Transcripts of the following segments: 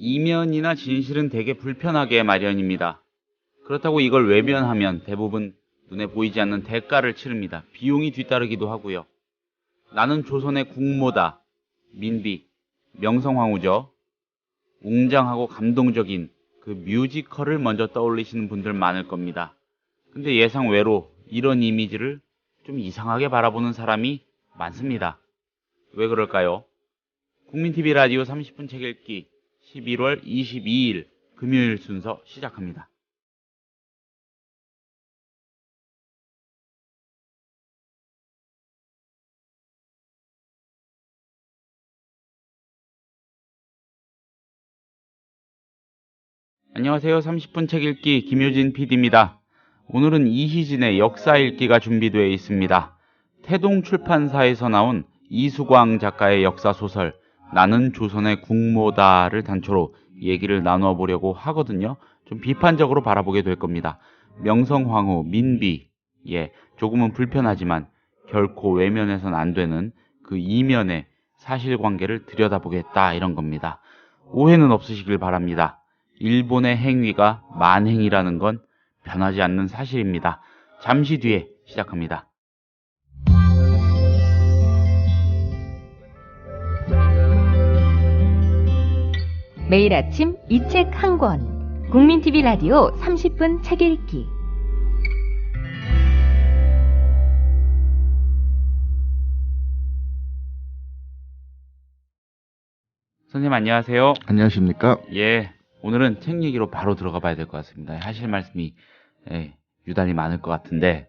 이면이나 진실은 되게 불편하게 마련입니다. 그렇다고 이걸 외면하면 대부분 눈에 보이지 않는 대가를 치릅니다. 비용이 뒤따르기도 하고요. 나는 조선의 국모다, 민비, 명성황후죠. 웅장하고 감동적인 그 뮤지컬을 먼저 떠올리시는 분들 많을 겁니다. 근데 예상 외로 이런 이미지를 좀 이상하게 바라보는 사람이 많습니다. 왜 그럴까요? 국민TV 라디오 30분 책 읽기 11월 22일 금요일 순서 시작합니다. 안녕하세요. 30분 책 읽기 김효진 PD입니다. 오늘은 이희진의 역사 읽기가 준비되어 있습니다. 태동 출판사에서 나온 이수광 작가의 역사소설 나는 조선의 국모다를 단초로 얘기를 나누어 보려고 하거든요. 좀 비판적으로 바라보게 될 겁니다. 명성황후, 민비, 조금은 불편하지만 결코 외면해서는 안 되는 그 이면의 사실관계를 들여다보겠다 이런 겁니다. 오해는 없으시길 바랍니다. 일본의 행위가 만행이라는 건 변하지 않는 사실입니다. 잠시 뒤에 시작합니다. 매일 아침 이 책 한 권. 국민TV 라디오 30분 책 읽기. 선생님 안녕하세요. 안녕하십니까? 오늘은 책 얘기로 바로 들어가 봐야 될 것 같습니다. 하실 말씀이 유달리 많을 것 같은데.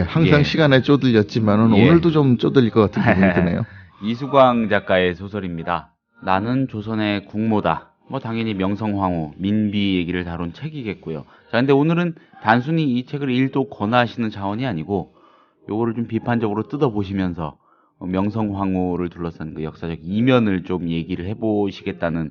항상 시간에 쪼들렸지만은 오늘도 좀 쪼들릴 것 같은 기분이 드네요. 이수광 작가의 소설입니다. 나는 조선의 국모다. 당연히 명성황후, 민비 얘기를 다룬 책이겠고요. 자, 근데 오늘은 단순히 이 책을 읽도 권하시는 차원이 아니고 요거를 좀 비판적으로 뜯어보시면서 명성황후를 둘러싼 그 역사적 이면을 좀 얘기를 해보시겠다는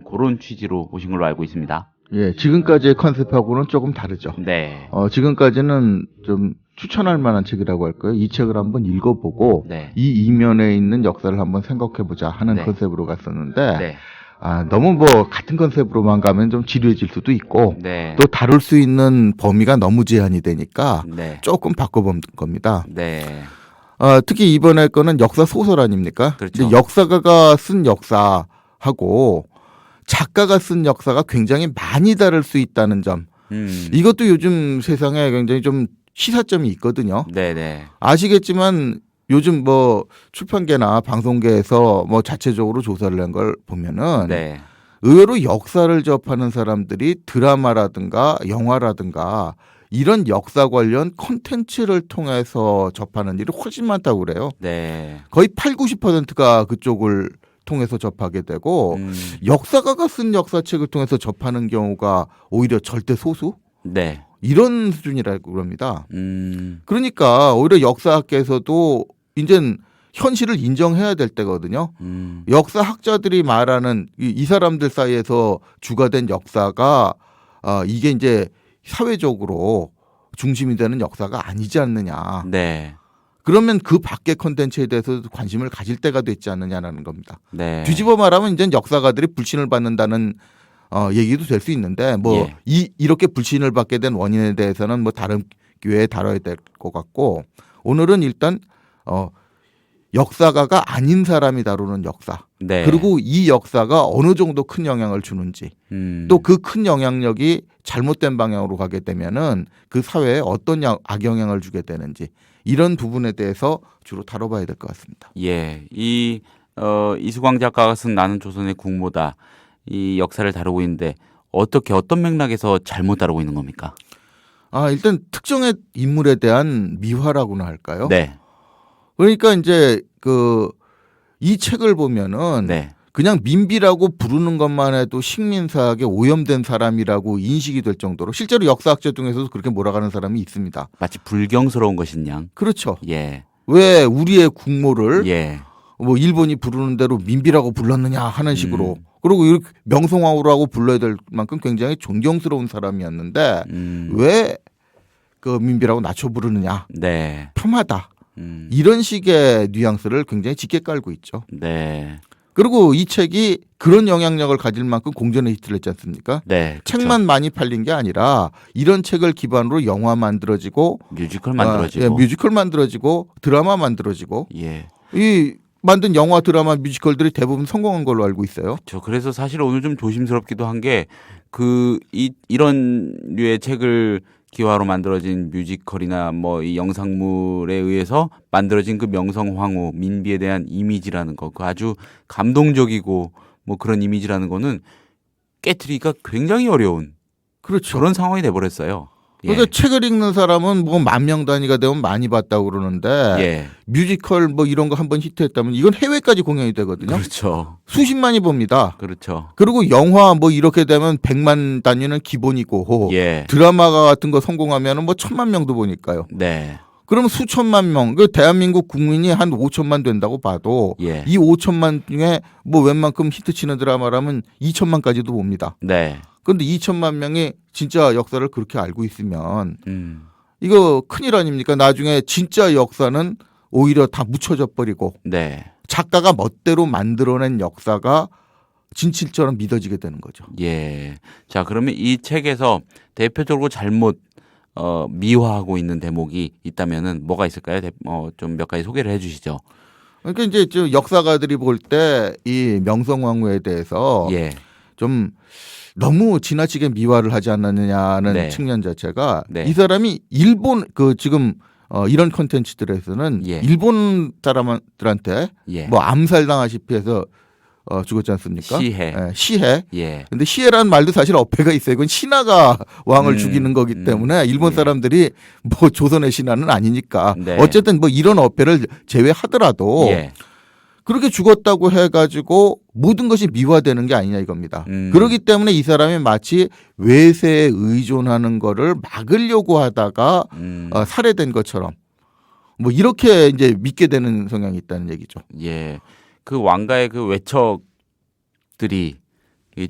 그런 취지로 오신 걸로 알고 있습니다. 지금까지의 컨셉하고는 조금 다르죠. 네. 지금까지는 좀 추천할 만한 책이라고 할까요? 이 책을 한번 읽어보고 이 이면에 있는 역사를 한번 생각해보자 하는 컨셉으로 갔었는데 너무 같은 컨셉으로만 가면 좀 지루해질 수도 있고 또 다룰 수 있는 범위가 너무 제한이 되니까 조금 바꿔본 겁니다. 특히 이번에 거는 역사 소설 아닙니까? 그렇죠. 역사가가 쓴 역사하고 작가가 쓴 역사가 굉장히 많이 다를 수 있다는 점. 이것도 요즘 세상에 굉장히 좀 시사점이 있거든요. 아시겠지만 요즘 출판계나 방송계에서 자체적으로 조사를 한 걸 보면은 의외로 역사를 접하는 사람들이 드라마라든가 영화라든가 이런 역사 관련 콘텐츠를 통해서 접하는 일이 훨씬 많다고 그래요. 거의 80~90%가 그쪽을 통해서 접하게 되고 역사가가 쓴 역사책을 통해서 접하는 경우가 오히려 절대 소수? 이런 수준이라고 그럽니다. 그러니까 오히려 역사학계에서도 이젠 현실을 인정해야 될 때거든요. 역사학자들이 말하는 이 사람들 사이에서 주가 된 역사가 이게 이제 사회적으로 중심이 되는 역사가 아니지 않느냐. 그러면 그 밖의 콘텐츠에 대해서도 관심을 가질 때가 됐지 않느냐라는 겁니다. 뒤집어 말하면 이제 역사가들이 불신을 받는다는 얘기도 될 수 있는데 이렇게 불신을 받게 된 원인에 대해서는 다른 기회에 다뤄야 될 것 같고 오늘은 일단 역사가가 아닌 사람이 다루는 역사 그리고 이 역사가 어느 정도 큰 영향을 주는지 또 그 큰 영향력이 잘못된 방향으로 가게 되면은 그 사회에 어떤 악영향을 주게 되는지 이런 부분에 대해서 주로 다뤄봐야 될 것 같습니다. 이수광 작가가 쓴 나는 조선의 국모다 이 역사를 다루고 있는데 어떤 맥락에서 잘못 다루고 있는 겁니까? 일단 특정의 인물에 대한 미화라고나 할까요? 그러니까 이제 이 책을 보면은 그냥 민비라고 부르는 것만 해도 식민사학에 오염된 사람이라고 인식이 될 정도로 실제로 역사학자 중에서도 그렇게 몰아가는 사람이 있습니다. 마치 불경스러운 것인 양. 그렇죠. 왜 우리의 국모를 일본이 부르는 대로 민비라고 불렀느냐 하는 식으로 그리고 이렇게 명성황후라고 불러야 될 만큼 굉장히 존경스러운 사람이었는데 왜 그 민비라고 낮춰 부르느냐. 폄하다. 이런 식의 뉘앙스를 굉장히 짙게 깔고 있죠. 그리고 이 책이 그런 영향력을 가질 만큼 공전의 히트를 했지 않습니까? 네, 그렇죠. 책만 많이 팔린 게 아니라 이런 책을 기반으로 영화 만들어지고 뮤지컬 만들어지고 뮤지컬 만들어지고 드라마 만들어지고 예. 이 만든 영화 드라마 뮤지컬들이 대부분 성공한 걸로 알고 있어요. 그렇죠. 그래서 사실 오늘 좀 조심스럽기도 한 게 이런 류의 책을 기화로 만들어진 뮤지컬이나 뭐 이 영상물에 의해서 만들어진 그 명성황후 민비에 대한 이미지라는 거, 그 아주 감동적이고 뭐 그런 이미지라는 거는 깨트리기가 굉장히 어려운 그렇죠. 그런 상황이 돼버렸어요. 예. 그러니까 책을 읽는 사람은 뭐 10,000명 단위가 되면 많이 봤다고 그러는데 예. 뮤지컬 뭐 이런 거 한번 히트했다면 이건 해외까지 공연이 되거든요. 그렇죠. 수십만이 봅니다. 그렇죠. 그리고 영화 뭐 이렇게 되면 100만 단위는 기본이고 예. 드라마 같은 거 성공하면 뭐 1,000,000명도 보니까요. 네. 그러면 수천만 명, 그 대한민국 국민이 한 5천만 된다고 봐도 예. 이 5천만 중에 뭐 웬만큼 히트치는 드라마라면 2천만까지도 봅니다. 네. 그런데 2천만 명이 진짜 역사를 그렇게 알고 있으면 이거 큰일 아닙니까? 나중에 진짜 역사는 오히려 다 묻혀져 버리고 네. 작가가 멋대로 만들어낸 역사가 진실처럼 믿어지게 되는 거죠. 예. 자, 그러면 이 책에서 대표적으로 잘못 미화하고 있는 대목이 있다면은 뭐가 있을까요? 좀 몇 가지 소개를 해주시죠. 그러니까 이제 저 역사가들이 볼 때 이 명성황후에 대해서 예. 좀 너무 지나치게 미화를 하지 않느냐는 네. 측면 자체가 네. 이 사람이 일본 지금 이런 컨텐츠들에서는 예. 일본 사람들한테 예. 뭐 암살당하시피 해서 죽었지 않습니까? 시해. 예, 시해. 예. 근데 시해라는 말도 사실 어폐가 있어요. 이건 신하가 왕을 죽이는 거기 때문에 일본 예. 사람들이 뭐 조선의 신하는 아니니까 네. 어쨌든 뭐 이런 어폐를 제외하더라도 예. 그렇게 죽었다고 해가지고 모든 것이 미화되는 게 아니냐 이겁니다. 그렇기 때문에 이 사람이 마치 외세에 의존하는 거를 막으려고 하다가 살해된 것처럼 뭐 이렇게 이제 믿게 되는 성향이 있다는 얘기죠. 예. 그 왕가의 그 외척들이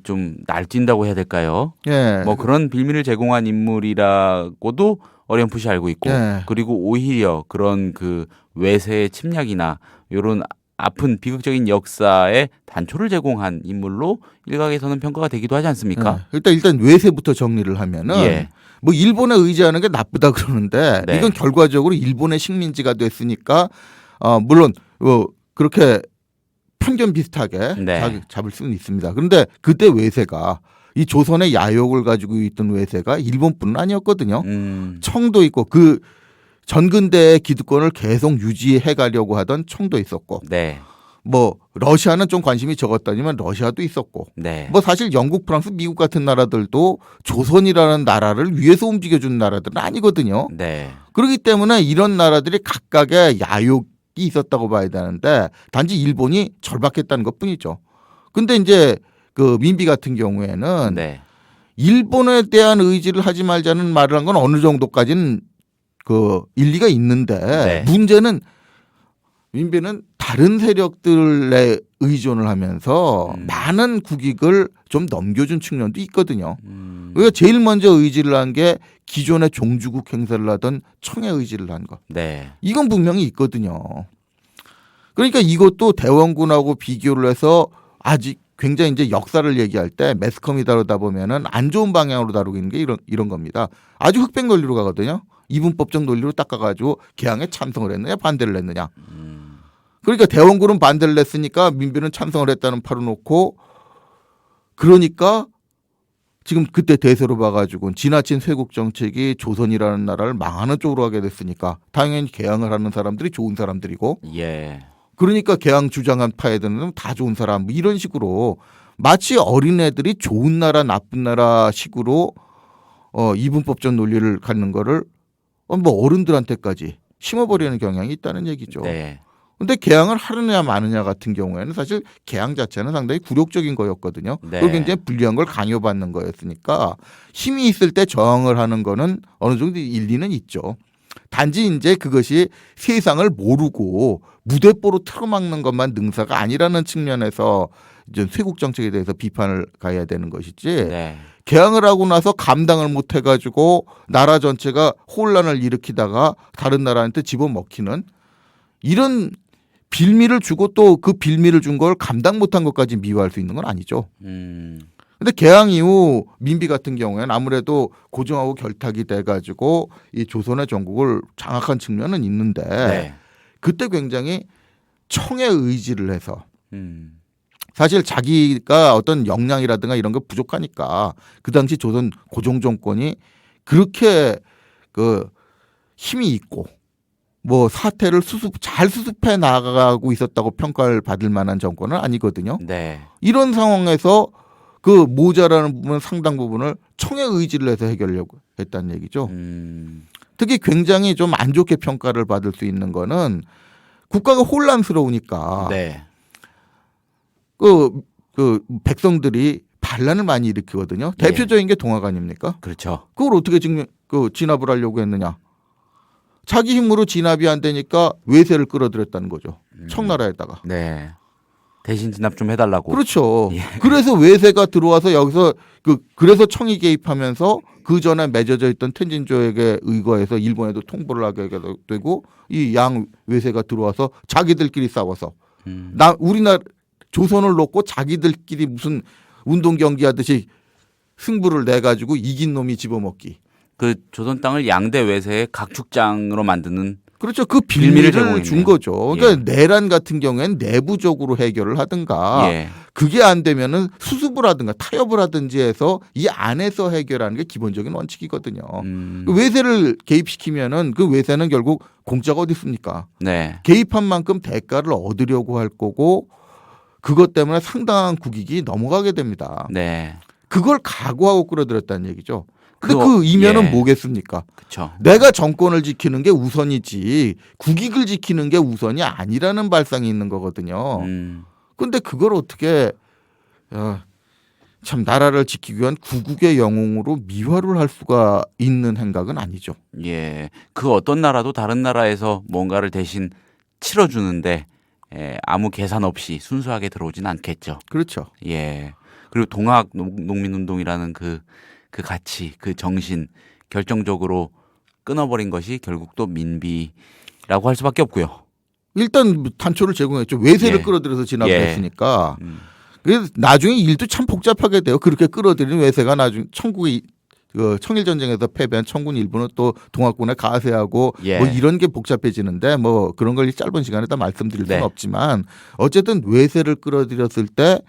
좀 날뛴다고 해야 될까요? 예. 뭐 그런 빌미를 제공한 인물이라고도 어렴풋이 알고 있고, 예. 그리고 오히려 그런 그 외세의 침략이나 이런 아픈 비극적인 역사에 단초를 제공한 인물로 일각에서는 평가가 되기도 하지 않습니까? 예. 일단 외세부터 정리를 하면은 예. 뭐 일본에 의지하는 게 나쁘다 그러는데 네. 이건 결과적으로 일본의 식민지가 됐으니까 물론 그렇게 편견 비슷하게 네. 잡을 수는 있습니다. 그런데 그때 외세가 이 조선의 야욕을 가지고 있던 외세가 일본뿐은 아니었거든요. 청도 있고 그 전근대의 기득권을 계속 유지해 가려고 하던 청도 있었고 네. 뭐 러시아는 좀 관심이 적었다지만 러시아도 있었고 네. 뭐 사실 영국, 프랑스, 미국 같은 나라들도 조선이라는 나라를 위해서 움직여준 나라들은 아니거든요. 네. 그렇기 때문에 이런 나라들이 각각의 야욕이 있었다고 봐야 되는데 단지 일본이 절박했다는 것뿐이죠. 근데 이제 그 민비 같은 경우에는 네. 일본에 대한 의지를 하지 말자는 말을 한 건 어느 정도까지는 그 일리가 있는데 네. 문제는 민비는 다른 세력들에 의존을 하면서 많은 국익을 좀 넘겨준 측면도 있거든요. 그러니까 제일 먼저 의지를 한 게 기존의 종주국 행사를 하던 청에 의지를 한 것. 네. 이건 분명히 있거든요. 그러니까 이것도 대원군하고 비교를 해서 아직 굉장히 이제 역사를 얘기할 때 매스컴이 다루다 보면은 안 좋은 방향으로 다루고 있는 게 이런 겁니다. 아주 흑백 논리로 가거든요. 이분법적 논리로 닦아가지고 개항에 참석을 했느냐 반대를 했느냐. 그러니까 대원군은 반대를 했으니까 민비는 찬성을 했다는 팔아놓고 그러니까 지금 그때 대세로 봐가지고 지나친 쇄국 정책이 조선이라는 나라를 망하는 쪽으로 하게 됐으니까 당연히 개항을 하는 사람들이 좋은 사람들이고 예. 그러니까 개항 주장한 파에들은 다 좋은 사람 뭐 이런 식으로 마치 어린애들이 좋은 나라 나쁜 나라 식으로 이분법적 논리를 갖는 거를 뭐 어른들한테까지 심어버리는 경향이 있다는 얘기죠. 네. 근데 개항을 하느냐 마느냐 같은 경우에는 사실 개항 자체는 상당히 굴욕적인 거였거든요. 네. 그걸 굉장히 불리한 걸 강요받는 거였으니까 힘이 있을 때 저항을 하는 거는 어느 정도 일리는 있죠. 단지 이제 그것이 세상을 모르고 무대뽀로 틀어막는 것만 능사가 아니라는 측면에서 이제 쇄국 정책에 대해서 비판을 가해야 되는 것이지. 네. 개항을 하고 나서 감당을 못 해가지고 나라 전체가 혼란을 일으키다가 다른 나라한테 집어먹히는 이런 빌미를 주고 또 그 빌미를 준 걸 감당 못한 것까지 미화할 수 있는 건 아니죠. 근데 개항 이후 민비 같은 경우에는 아무래도 고종하고 결탁이 돼가지고 이 조선의 전국을 장악한 측면은 있는데 네. 그때 굉장히 청의 의지를 해서 사실 자기가 어떤 역량이라든가 이런 거 부족하니까 그 당시 조선 고종 정권이 그렇게 그 힘이 있고 뭐 사태를 잘 수습해 나가고 있었다고 평가를 받을 만한 정권은 아니거든요. 네. 이런 상황에서 그 모자라는 부분 상당 부분을 청의 의지를 해서 해결하려고 했다는 얘기죠. 특히 굉장히 좀 안 좋게 평가를 받을 수 있는 거는 국가가 혼란스러우니까 네. 그 백성들이 반란을 많이 일으키거든요. 예. 대표적인 게 동학 아닙니까? 그렇죠. 그걸 어떻게 진압을 하려고 했느냐? 자기 힘으로 진압이 안 되니까 외세를 끌어들였다는 거죠. 청나라에다가. 네. 대신 진압 좀 해달라고. 그렇죠. 예. 그래서 외세가 들어와서 여기서 그래서 청이 개입하면서 그 전에 맺어져 있던 텐진조에게 의거해서 일본에도 통보를 하게 되고 이 양 외세가 들어와서 자기들끼리 싸워서 우리나라 조선을 놓고 자기들끼리 무슨 운동 경기하듯이 승부를 내 가지고 이긴 놈이 집어먹기. 그 조선 땅을 양대 외세의 각축장으로 만드는 그렇죠. 그 빌미를 빌미를 준 거죠. 그러니까 내란 같은 경우에는 내부적으로 해결을 하든가 예. 그게 안 되면은 수습을 하든가 타협을 하든지 해서 이 안에서 해결하는 게 기본적인 원칙이거든요. 그 외세를 개입시키면은 그 외세는 결국 공짜가 어디 있습니까? 네. 개입한 만큼 대가를 얻으려고 할 거고 그것 때문에 상당한 국익이 넘어가게 됩니다. 네. 그걸 각오하고 끌어들였다는 얘기죠. 근데 그 이면은 예. 뭐겠습니까? 그렇죠. 내가 정권을 지키는 게 우선이지 국익을 지키는 게 우선이 아니라는 발상이 있는 거거든요. 근데 그걸 어떻게 참 나라를 지키기 위한 구국의 영웅으로 미화를 할 수가 있는 행각은 아니죠. 예. 그 어떤 나라도 다른 나라에서 뭔가를 대신 치러주는데 아무 계산 없이 순수하게 들어오진 않겠죠. 그렇죠. 예. 그리고 동학 농민운동이라는 그 가치, 그 정신 결정적으로 끊어버린 것이 결국 또 민비라고 할 수밖에 없고요. 일단 단초를 제공했죠. 외세를 예. 끌어들여서 진압을 예. 했으니까. 그래서 나중에 일도 참 복잡하게 돼요. 그렇게 끌어들인 외세가 나중에 청일전쟁에서 패배한 청군 일부는 또 동학군에 가세하고 예. 뭐 이런 게 복잡해지는데 뭐 그런 걸 짧은 시간에 다 말씀드릴 수는 네. 없지만 어쨌든 외세를 끌어들였을 때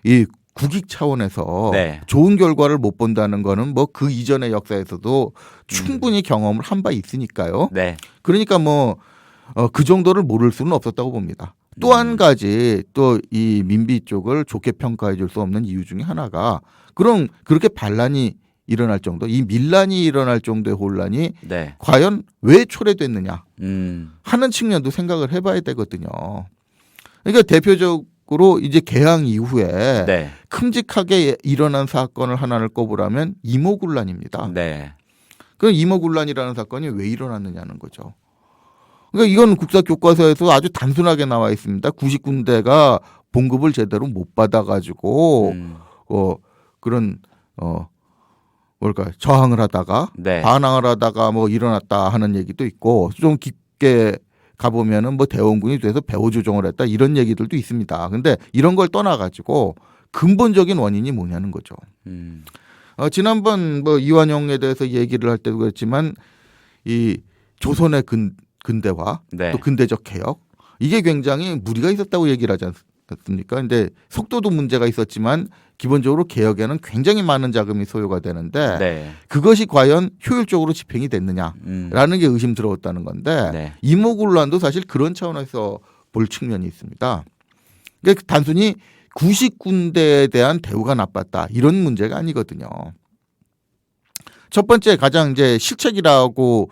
이 국익 차원에서 네. 좋은 결과를 못 본다는 거는 뭐 그 이전의 역사에서도 충분히 경험을 한 바 있으니까요. 네. 그러니까 뭐 그 정도를 모를 수는 없었다고 봅니다. 또 한 가지 또 이 민비 쪽을 좋게 평가해 줄 수 없는 이유 중에 하나가 그렇게 반란이 일어날 정도, 이 밀란이 일어날 정도의 혼란이 네. 과연 왜 초래됐느냐 하는 측면도 생각을 해봐야 되거든요. 그러니까 대표적으로 이제 개항 이후에 네. 큼직하게 일어난 사건을 하나를 꼽으라면 이모군란입니다. 네. 그 이모군란이라는 사건이 왜 일어났느냐는 거죠. 그러니까 이건 국사 교과서에서 아주 단순하게 나와 있습니다. 90군데가 봉급을 제대로 못 받아가지고 그런 저항을 하다가 네. 반항을 하다가 뭐 일어났다 하는 얘기도 있고 좀 깊게 가보면은 뭐 대원군이 돼서 배후 조정을 했다 이런 얘기들도 있습니다. 근데 이런 걸 떠나가지고 근본적인 원인이 뭐냐는 거죠. 지난번 뭐 이완용에 대해서 얘기를 할 때도 그랬지만 이 조선의 근대화 네. 또 근대적 개혁 이게 굉장히 무리가 있었다고 얘기를 하지 않습니까? 근데 속도도 문제가 있었지만 기본적으로 개혁에는 굉장히 많은 자금이 소요가 되는데 네. 그것이 과연 효율적으로 집행이 됐느냐라는 게 의심스러웠다는 건데 네. 이모군란도 사실 그런 차원에서 볼 측면이 있습니다. 그러니까 단순히 90군데에 대한 대우가 나빴다 이런 문제가 아니거든요. 첫 번째 가장 이제 실책이라고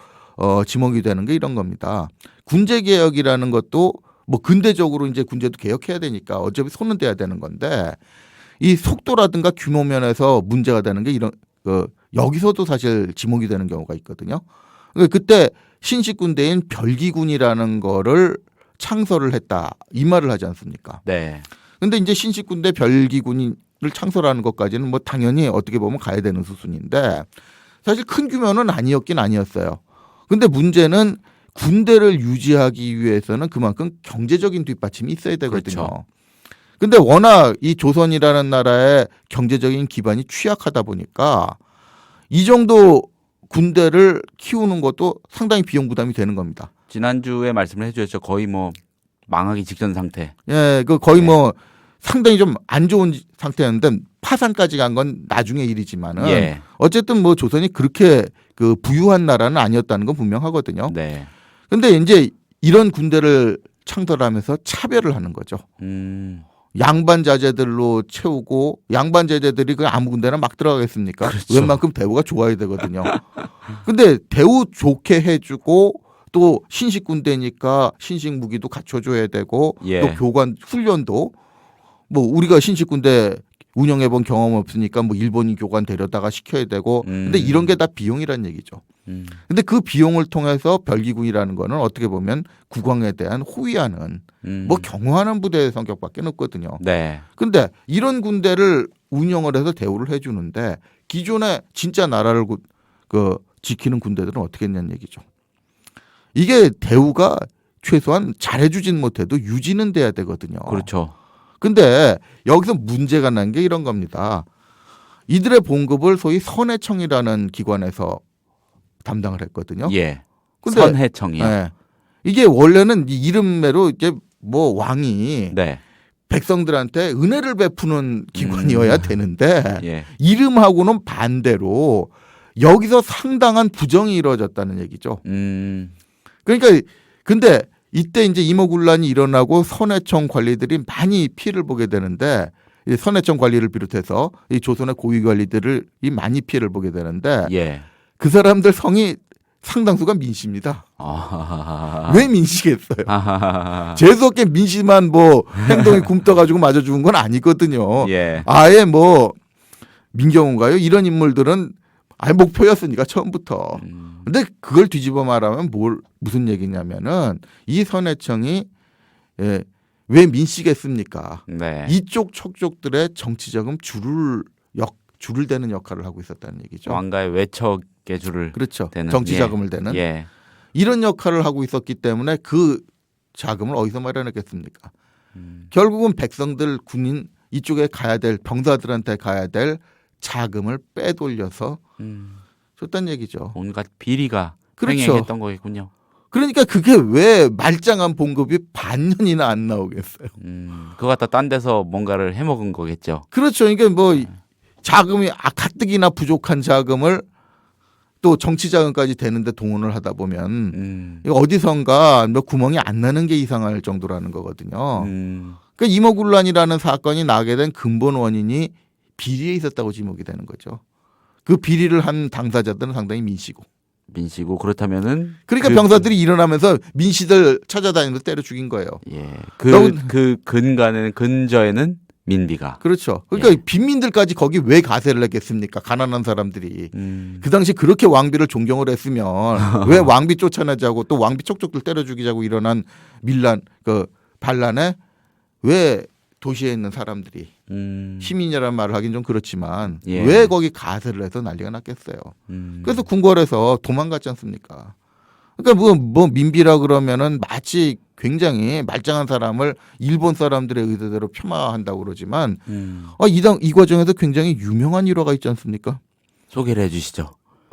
지목이 되는 게 이런 겁니다. 군제 개혁이라는 것도 뭐 근대적으로 이제 군제도 개혁해야 되니까 어차피 손은 대야 되는 건데 이 속도라든가 규모 면에서 문제가 되는 게 이런 여기서도 사실 지목이 되는 경우가 있거든요. 그때 신식군대인 별기군이라는 거를 창설을 했다 이 말을 하지 않습니까? 네. 근데 이제 신식군대 별기군을 창설하는 것까지는 뭐 당연히 어떻게 보면 가야 되는 수순인데 사실 큰 규모는 아니었긴 아니었어요. 근데 문제는 군대를 유지하기 위해서는 그만큼 경제적인 뒷받침이 있어야 되거든요. 그렇죠. 근데 워낙 이 조선이라는 나라의 경제적인 기반이 취약하다 보니까 이 정도 군대를 키우는 것도 상당히 비용 부담이 되는 겁니다. 지난주에 말씀을 해주셨죠. 거의 뭐 망하기 직전 상태. 예, 그 거의 뭐 상당히 좀 안 좋은 상태였는데 파산까지 간 건 나중의 일이지만은 어쨌든 뭐 조선이 그렇게 그 부유한 나라는 아니었다는 건 분명하거든요. 네. 근데 이제 이런 군대를 창설하면서 차별을 하는 거죠. 양반 자제들로 채우고 양반 자제들이 그 아무 군대나 막 들어가겠습니까? 그렇죠. 웬만큼 대우가 좋아야 되거든요. 근데 대우 좋게 해주고 또 신식 군대니까 신식 무기도 갖춰줘야 되고 또 교관 훈련도 뭐 우리가 신식 군대 운영해본 경험 없으니까 뭐 일본인 교관 데려다가 시켜야 되고 근데 이런 게 다 비용이란 얘기죠. 근데 그 비용을 통해서 별기군이라는 거는 어떻게 보면 국왕에 대한 호위하는 뭐 경호하는 부대의 성격밖에 없거든요. 네. 근데 이런 군대를 운영을 해서 대우를 해주는데 기존에 진짜 나라를 그 지키는 군대들은 어떻게 했냐는 얘기죠. 이게 대우가 최소한 잘해주진 못해도 유지는 돼야 되거든요. 그렇죠. 근데 여기서 문제가 난 게 이런 겁니다. 이들의 봉급을 소위 선해청이라는 기관에서 담당을 했거든요. 예. 근데 선해청이요. 네. 이게 원래는 이 이름대로 이제 뭐 왕이 백성들한테 은혜를 베푸는 기관이어야 되는데 이름하고는 반대로 여기서 상당한 부정이 이루어졌다는 얘기죠. 그러니까 근데 이때 이제 임오군란이 일어나고 선해청 관리들이 많이 피해를 보게 되는데 이 선해청 관리를 비롯해서 이 조선의 고위 관리들이 많이 피해를 보게 되는데 그 사람들 성이 상당수가 민씨입니다. 왜 민씨겠어요? 재수없게 민씨만 뭐 행동이 굼떠가지고 맞아 죽은 건 아니거든요. 아예 뭐 민경훈가요? 이런 인물들은 아예 목표였으니까 처음부터. 근데 그걸 뒤집어 말하면 무슨 얘기냐면은 이 선해청이 왜 민씨겠습니까? 이쪽 척족들의 정치자금 줄을 대는 역할을 하고 있었다는 얘기죠. 왕가의 외척의 줄을 그렇죠. 대는. 정치자금을 대는 이런 역할을 하고 있었기 때문에 그 자금을 어디서 마련했겠습니까? 결국은 백성들 군인 이쪽에 가야 될 병사들한테 가야 될 자금을 빼돌려서 줬다는 얘기죠. 온갖 비리가 그렇죠. 횡행했던 거겠군요. 그러니까 그게 왜 말짱한 봉급이 반년이나 안 나오겠어요. 그거 갖다 딴 데서 뭔가를 해먹은 거겠죠. 그렇죠. 그러니까 뭐 자금이 가뜩이나 부족한 자금을 또 정치 자금까지 되는데 동원을 하다 보면 어디선가 뭐 구멍이 안 나는 게 이상할 정도라는 거거든요. 그러니까 임오군란이라는 사건이 나게 된 근본 원인이 비리에 있었다고 지목이 되는 거죠. 그 비리를 한 당사자들은 상당히 민씨고 그러니까 병사들이 일어나면서 민씨들 찾아다니면서 때려 죽인 거예요. 그 근저에는 민비가. 그렇죠. 그러니까 빈민들까지 거기 왜 가세를 했겠습니까? 가난한 사람들이. 그 당시 그렇게 왕비를 존경을 했으면 왜 왕비 쫓아내자고 또 왕비 척족들 때려 죽이자고 일어난 밀란 그 반란에 왜 도시에 있는 사람들이 시민이라는 말을 하긴 좀 그렇지만 왜 거기 가세를 해서 난리가 났겠어요. 그래서 궁궐에서 도망갔지 않습니까? 그러니까 뭐 민비라 그러면은 마치 굉장히 말짱한 사람을 일본 사람들의 의도대로 폄하한다고 그러지만 이 과정에서 굉장히 유명한 일화가 있지 않습니까? 소개를 해주시죠.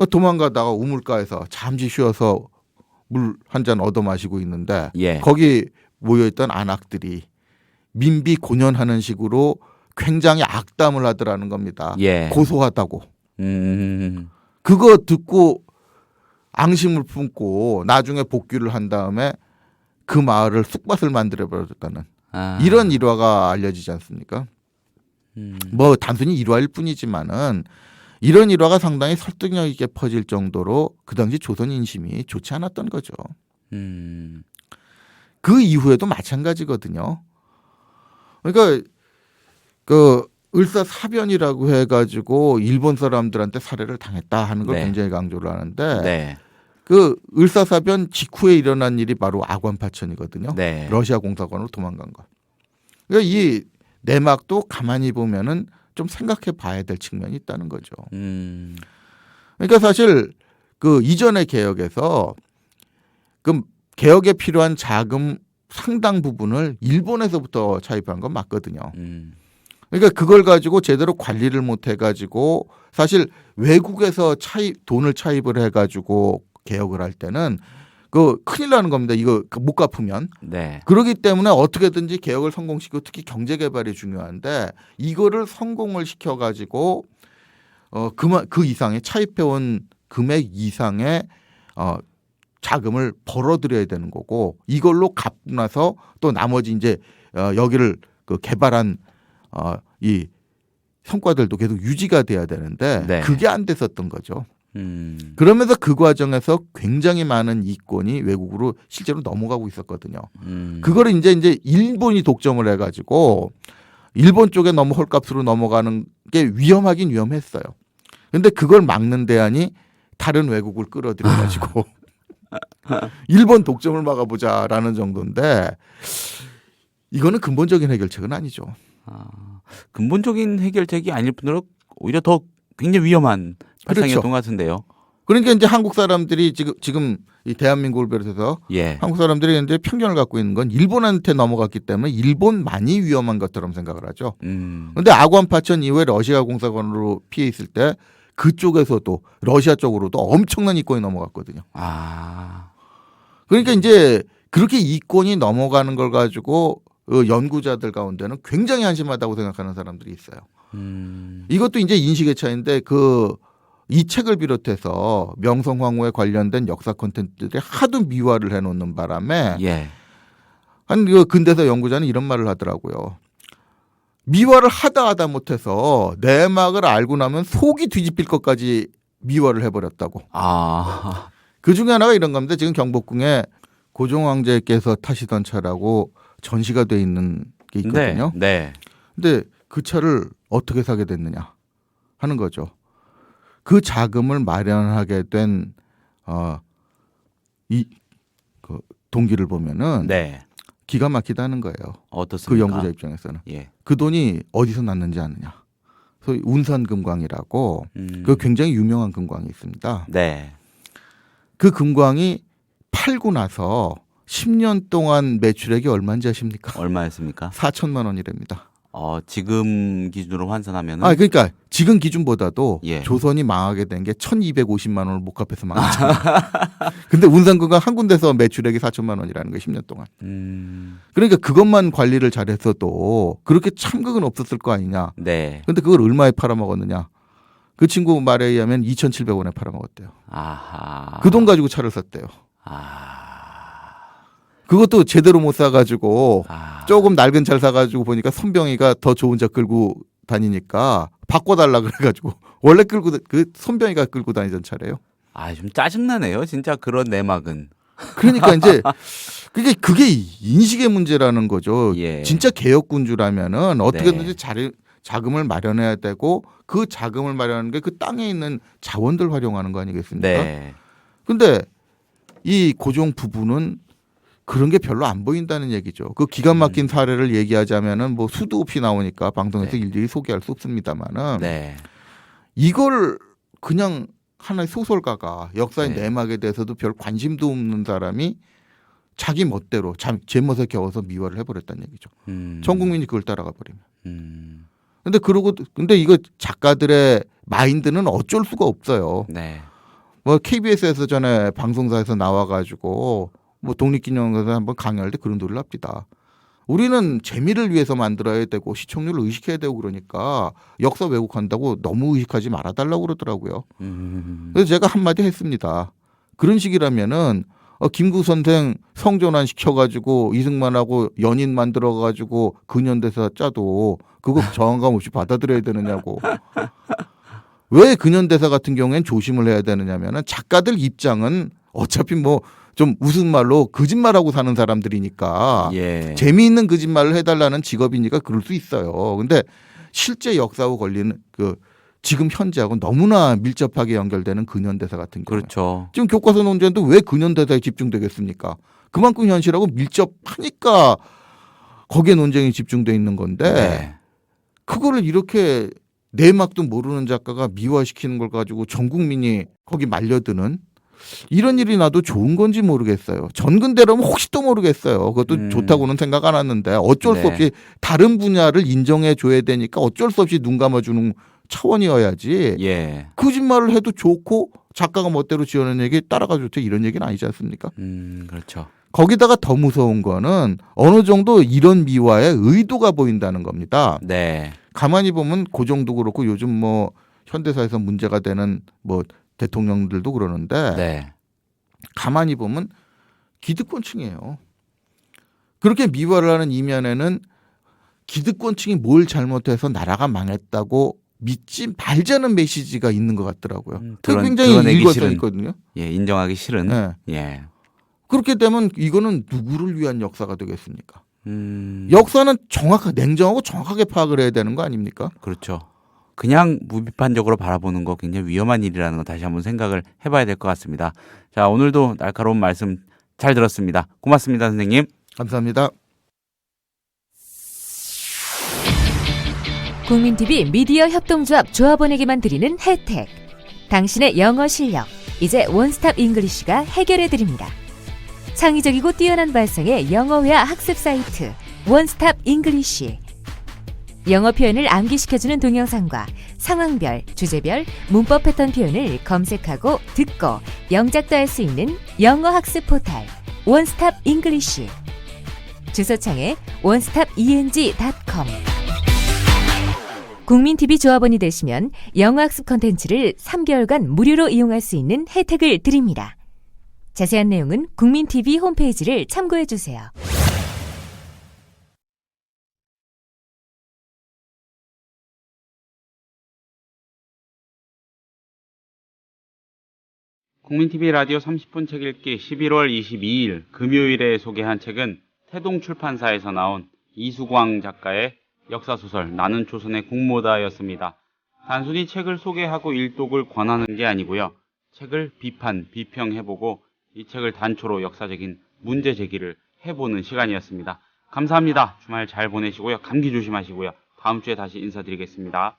도망가다가 우물가에서 잠시 쉬어서 물 한 잔 얻어 마시고 있는데 거기 모여있던 안악들이 민비 고년하는 식으로 굉장히 악담을 하더라는 겁니다. 고소하다고. 그거 듣고 앙심을 품고 나중에 복귀를 한 다음에 그 마을을 쑥밭을 만들어버렸다는 이런 일화가 알려지지 않습니까? 뭐 단순히 일화일 뿐이지만은 이런 일화가 상당히 설득력 있게 퍼질 정도로 그 당시 조선 인심이 좋지 않았던 거죠. 그 이후에도 마찬가지거든요. 그러니까 그 을사사변이라고 해가지고 일본 사람들한테 살해를 당했다 하는 걸 굉장히 강조를 하는데 그 을사사변 직후에 일어난 일이 바로 아관파천이거든요. 러시아 공사관으로 도망간 거. 그러니까 이 내막도 가만히 보면은 좀 생각해 봐야 될 측면이 있다는 거죠. 그러니까 사실 그 이전의 개혁에서 그 개혁에 필요한 자금 상당 부분을 일본에서부터 차입한 건 맞거든요. 그러니까 그걸 가지고 제대로 관리를 못 해가지고 사실 외국에서 돈을 차입을 해가지고 개혁을 할 때는 그 큰일 나는 겁니다. 이거 못 갚으면. 네. 그렇기 때문에 어떻게든지 개혁을 성공시키고 특히 경제 개발이 중요한데 이거를 성공을 시켜가지고 그 이상의 차입해온 금액 이상의 자금을 벌어들여야 되는 거고 이걸로 갚고 나서 또 나머지 이제 여기를 그 개발한 이 성과들도 계속 유지가 돼야 되는데 네. 그게 안 됐었던 거죠. 그러면서 그 과정에서 굉장히 많은 이권이 외국으로 실제로 넘어가고 있었거든요. 그거를 이제 일본이 독점을 해가지고 일본 쪽에 너무 헐값으로 넘어가는 게 위험하긴 위험했어요. 근데 그걸 막는 대안이 다른 외국을 끌어들여가지고 일본 독점을 막아보자라는 정도인데 이거는 근본적인 해결책은 아니죠. 근본적인 해결책이 아닐 뿐더러 오히려 더 굉장히 위험한 발상이었던 그렇죠. 것 같은데요. 그러니까 이제 한국 사람들이 지금 이 대한민국을 비롯해서 예. 한국 사람들이 이제 편견을 갖고 있는 건 일본한테 넘어갔기 때문에 일본만이 위험한 것처럼 생각을 하죠. 그런데 아관 파천 이후에 러시아 공사관으로 피해 있을 때 그쪽에서도 러시아 쪽으로도 엄청난 이권이 넘어갔거든요. 그러니까 이제 그렇게 이권이 넘어가는 걸 가지고 연구자들 가운데는 굉장히 한심하다고 생각하는 사람들이 있어요. 이것도 이제 인식의 차이인데 이 책을 비롯해서 명성황후에 관련된 역사 콘텐츠들이 하도 미화를 해놓는 바람에 예. 한 근대사 연구자는 이런 말을 하더라고요. 미화를 하다 못해서 내막을 알고 나면 속이 뒤집힐 것까지 미화를 해버렸다고. 그 중에 하나가 이런 겁니다. 지금 경복궁에 고종 황제께서 타시던 차라고 전시가 돼 있는 게 있거든요. 네. 근데 그 차를 어떻게 사게 됐느냐 하는 거죠. 그 자금을 마련하게 된 그 동기를 보면은 네. 기가 막히다는 거예요. 어떻습니까? 그 연구자 입장에서는. 예. 그 돈이 어디서 났는지 아느냐. 소위 운선금광이라고 그 굉장히 유명한 금광이 있습니다. 네. 그 금광이 팔고 나서 10년 동안 매출액이 얼마인지 아십니까? 얼마였습니까? 4천만 원이랍니다. 지금 기준으로 환산하면은 그러니까 지금 기준보다도 예. 조선이 망하게 된 게 1,250만 원을 못 갚아서 망했잖아요. 근데 운산금광 한 군데서 매출액이 4천만 원이라는 거예요. 10년 동안. 그러니까 그것만 관리를 잘했어도 그렇게 참극은 없었을 거 아니냐. 네. 근데 그걸 얼마에 팔아먹었느냐. 그 친구 말에 의하면 2,700원에 팔아먹었대요. 그 돈 가지고 차를 샀대요. 그것도 제대로 못 사가지고 조금 낡은 차를 사가지고 보니까 손병이가 더 좋은 차 끌고 다니니까 바꿔달라 그래가지고 원래 그 손병이가 끌고 다니던 차래요. 좀 짜증나네요. 진짜 그런 내막은. 그러니까 이제 그게 인식의 문제라는 거죠. 예. 진짜 개혁군주라면은 어떻게든지 네. 자금을 마련해야 되고 그 자금을 마련하는 게 그 땅에 있는 자원들 활용하는 거 아니겠습니까? 네. 근데 이 고종 부부는 그런 게 별로 안 보인다는 얘기죠. 그 기가 막힌 사례를 얘기하자면은 뭐 수도 없이 나오니까 방송에서 네. 일일이 소개할 수 없습니다만은 네. 이걸 그냥 하나의 소설가가 역사의 네. 내막에 대해서도 별 관심도 없는 사람이 자기 멋대로 제 멋에 겨워서 미화를 해버렸다는 얘기죠. 전 국민이 그걸 따라가 버리면. 근데 이거 작가들의 마인드는 어쩔 수가 없어요. 네. 뭐 KBS에서 전에 방송사에서 나와가지고 뭐 독립기념관에서 한번 강의할 때 그런 소리를 합니다. 우리는 재미를 위해서 만들어야 되고 시청률을 의식해야 되고 그러니까 역사 왜곡한다고 너무 의식하지 말아달라고 그러더라고요. 그래서 제가 한마디 했습니다. 그런 식이라면은 김구 선생 성전환 시켜가지고 이승만하고 연인 만들어가지고 근현대사 짜도 그거 저항감 없이 받아들여야 되느냐고. 왜 근현대사 같은 경우엔 조심을 해야 되느냐면은 작가들 입장은 어차피 뭐 좀 우스갯말로 거짓말하고 사는 사람들이니까 예. 재미있는 거짓말을 해달라는 직업이니까 그럴 수 있어요. 근데 실제 역사하고 걸리는 지금 현재하고 너무나 밀접하게 연결되는 근현대사 같은 경우. 그렇죠. 지금 교과서 논쟁도 왜 근현대사에 집중되겠습니까? 그만큼 현실하고 밀접하니까 거기에 논쟁이 집중돼 있는 건데 네. 그거를 이렇게 내막도 모르는 작가가 미화시키는 걸 가지고 전 국민이 거기 말려드는 이런 일이 나도 좋은 건지 모르겠어요. 전근대라면 혹시 또 모르겠어요. 그것도 좋다고는 생각 안 하는데 어쩔 수 없이 다른 분야를 인정해 줘야 되니까 어쩔 수 없이 눈 감아주는 차원이어야지. 예. 거짓말을 해도 좋고 작가가 멋대로 지어낸 얘기 따라가 좋대 이런 얘기는 아니지 않습니까? 그렇죠. 거기다가 더 무서운 거는 어느 정도 이런 미화에 의도가 보인다는 겁니다. 네. 가만히 보면 그 정도 그렇고 요즘 뭐 현대사에서 문제가 되는 뭐 대통령들도 그러는데 네. 가만히 보면 기득권층이에요. 그렇게 미화를 하는 이면에는 기득권층이 뭘 잘못해서 나라가 망했다고 믿지 말자는 메시지가 있는 것 같더라고요. 그게 굉장히 일관성있거든요. 예, 인정하기 싫은. 네. 예. 그렇게 되면 이거는 누구를 위한 역사가 되겠습니까? 역사는 냉정하고 정확하게 파악을 해야 되는 거 아닙니까? 그렇죠. 그냥 무비판적으로 바라보는 거 굉장히 위험한 일이라는 거 다시 한번 생각을 해봐야 될 것 같습니다. 자, 오늘도 날카로운 말씀 잘 들었습니다. 고맙습니다, 선생님. 감사합니다. 국민TV 미디어 협동조합 조합원에게만 드리는 혜택. 당신의 영어 실력, 이제 원스톱 잉글리쉬가 해결해드립니다. 창의적이고 뛰어난 발성의 영어회화 학습 사이트 원스톱 잉글리쉬. 영어 표현을 암기시켜주는 동영상과 상황별, 주제별, 문법 패턴 표현을 검색하고 듣고 영작도 할 수 있는 영어 학습 포탈 원스톱 잉글리쉬. 주소창에 onestopeng.com. 국민TV 조합원이 되시면 영어학습 콘텐츠를 3개월간 무료로 이용할 수 있는 혜택을 드립니다. 자세한 내용은 국민TV 홈페이지를 참고해주세요. 국민TV 라디오 30분 책 읽기 11월 22일 금요일에 소개한 책은 태동출판사에서 나온 이수광 작가의 역사소설 나는 조선의 국모다였습니다. 단순히 책을 소개하고 일독을 권하는 게 아니고요. 책을 비평해보고 이 책을 단초로 역사적인 문제 제기를 해보는 시간이었습니다. 감사합니다. 주말 잘 보내시고요. 감기 조심하시고요. 다음 주에 다시 인사드리겠습니다.